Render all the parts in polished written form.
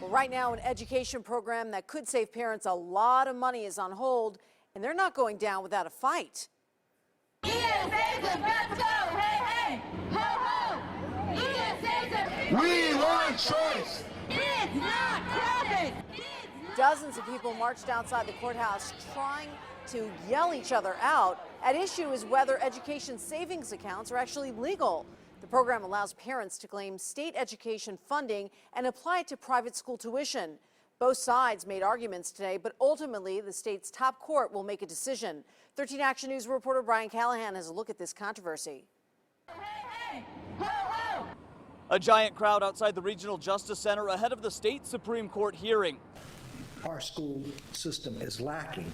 Well, right now, an education program that could save parents a lot of money is on hold, and they're not going down without a fight. ESA's about to go. Hey, hey, ho, ho. ESA's We want choice. It's not profit. Dozens of people marched outside the courthouse trying to yell each other out. At issue is whether education savings accounts are actually legal. The program allows parents to claim state education funding and apply it to private school tuition. Both sides made arguments today, but ultimately the state's top court will make a decision. 13 Action News reporter Brian Callahan has a look at this controversy. Hey, hey, ho, ho. A giant crowd outside the Regional Justice Center ahead of the state Supreme Court hearing. Our school system is lacking.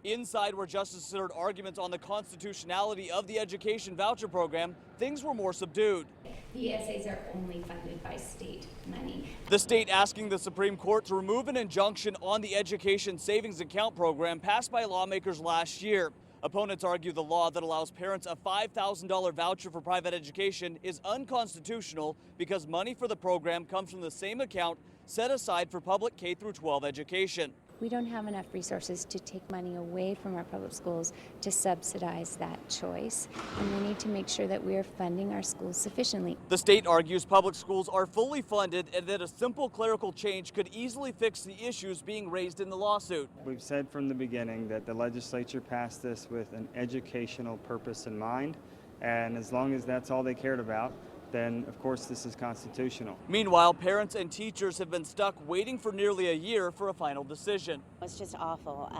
Inside, where justices heard arguments on the constitutionality of the education voucher program, things were more subdued. The ESAs are only funded by state money. The state asking the Supreme Court to remove an injunction on the education savings account program passed by lawmakers last year. Opponents argue the law that allows parents a $5,000 voucher for private education is unconstitutional because money for the program comes from the same account set aside for public K-12 education. We don't have enough resources to take money away from our public schools to subsidize that choice, and we need to make sure that we are funding our schools sufficiently. The state argues public schools are fully funded and that a simple clerical change could easily fix the issues being raised in the lawsuit. We've said from the beginning that the legislature passed this with an educational purpose in mind, and as long as that's all they cared about, then of course this is constitutional. Meanwhile, parents and teachers have been stuck waiting for nearly a year for a final decision. It's just awful.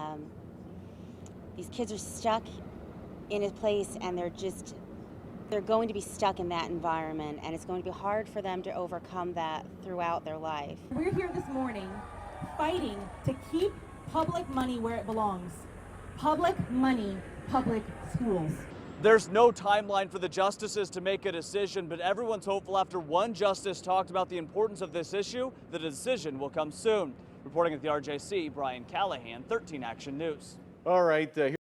These kids are stuck in a place and they're going to be stuck in that environment, and it's going to be hard for them to overcome that throughout their life. We're here this morning fighting to keep public money where it belongs. Public money, public schools. There's no timeline for the justices to make a decision, but everyone's hopeful after one justice talked about the importance of this issue that a decision will come soon. Reporting at the RJC, Brian Callahan, 13 Action News. All right.